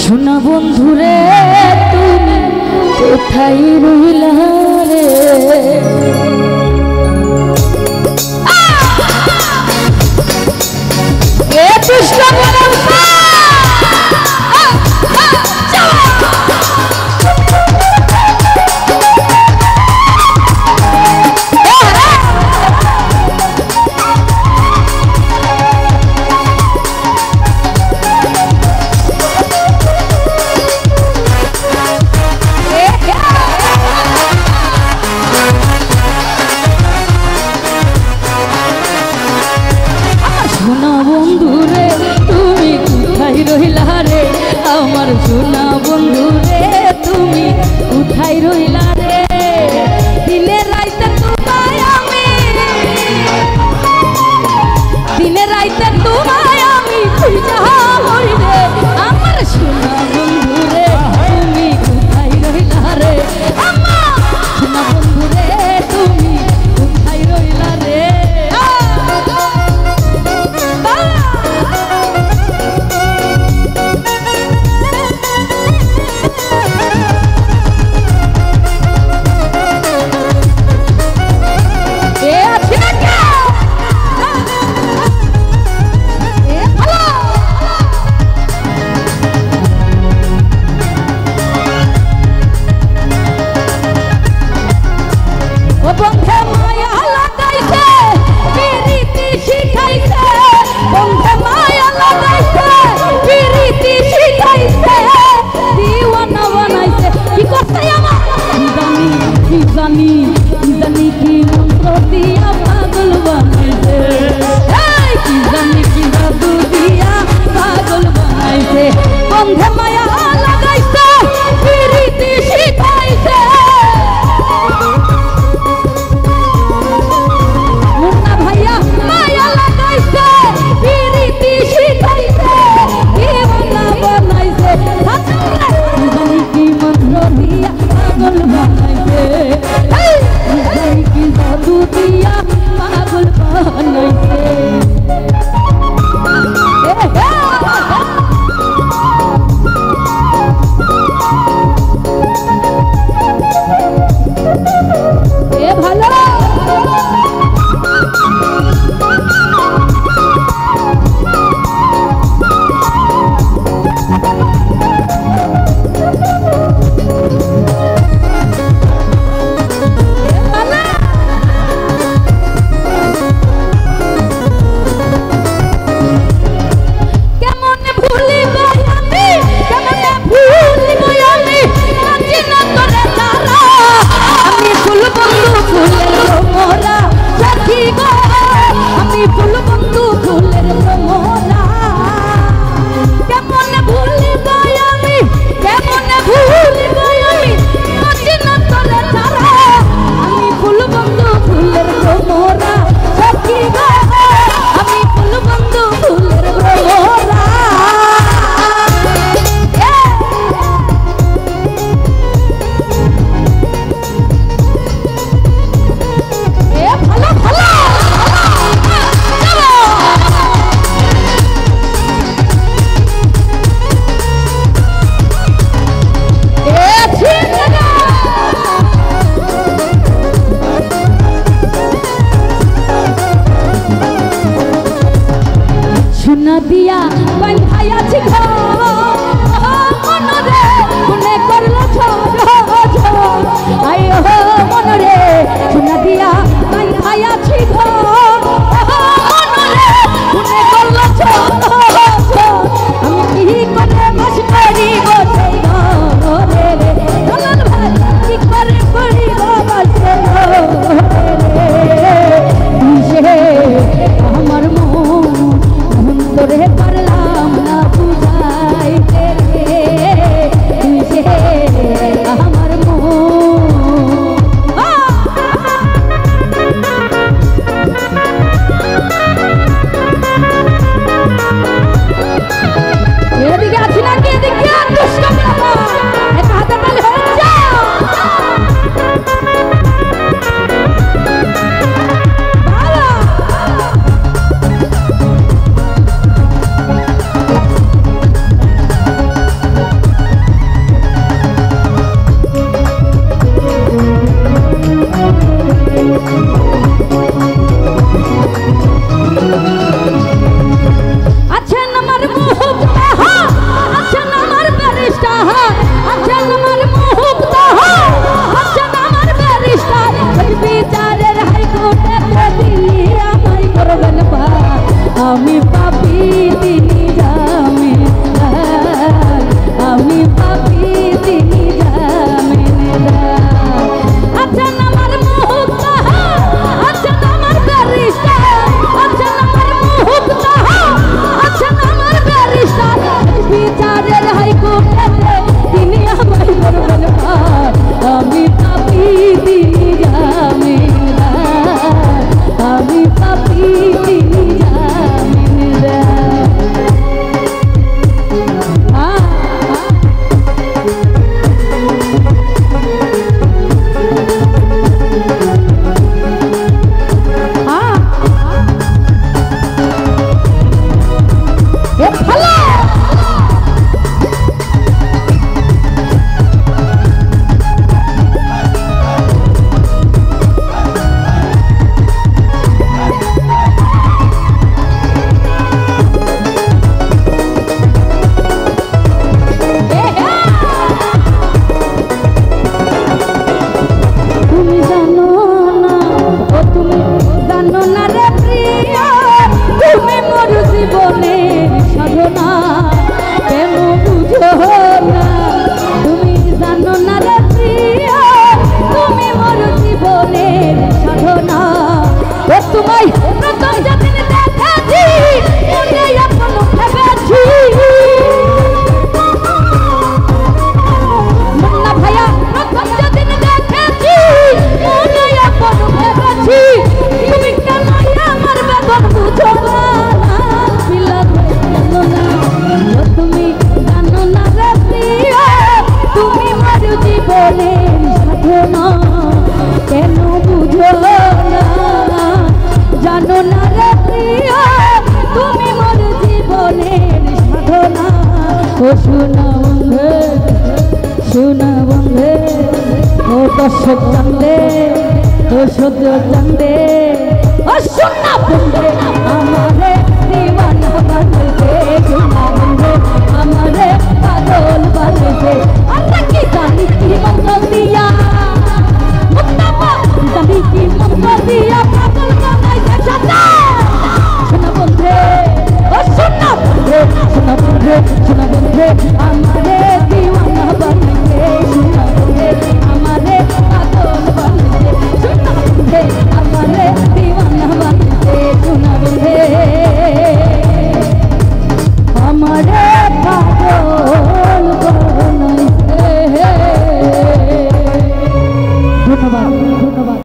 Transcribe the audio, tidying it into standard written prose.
শোনা বন্ধুরে তুমি কোথায় রইলা রে এ দুষ্ট বলছা আমার সোনা বন্ধু রে তুমি কোথায় রইলা রে দিনে রাইতে তোমায় আমি খুঁজা হই রে আমার সোনা বন্ধু রে তুমি কোথায় রইলা রে আমার সোনা বন্ধু রে তুমি কোথায় রইলা রে জানি কি মন্ত্র দিয়া পাগল বানাইছে কি জানি কি জাদু দিয়া পাগল বানাইছে বন্ধে মায়া লাগাইছে প্রীতি শিখাইছে মুন্না ভাইয়া মায়া লাগাইছে প্রীতি শিখাইছে দিওয়ানা বানাইছে জানি কি মন্ত্র দিয়া পাগল বানাইছে জাদু দিয়া পাগল বানাইছে এ ভালো দিয়া বান্ধাইয়াছি মনরে মনে করলো আই মনরে সোনা দিয়া বান্ধাইয়াছি মনরে মনে করলো আমি কি করে বাস করিব সেই ঘরে রে চলন ভাই কি করে করিব বাস রে আমার মন তোরে পারলাম না বুঝাইতে রে আমার মন ওষুধ চান্দে ও সোনা বন্ধু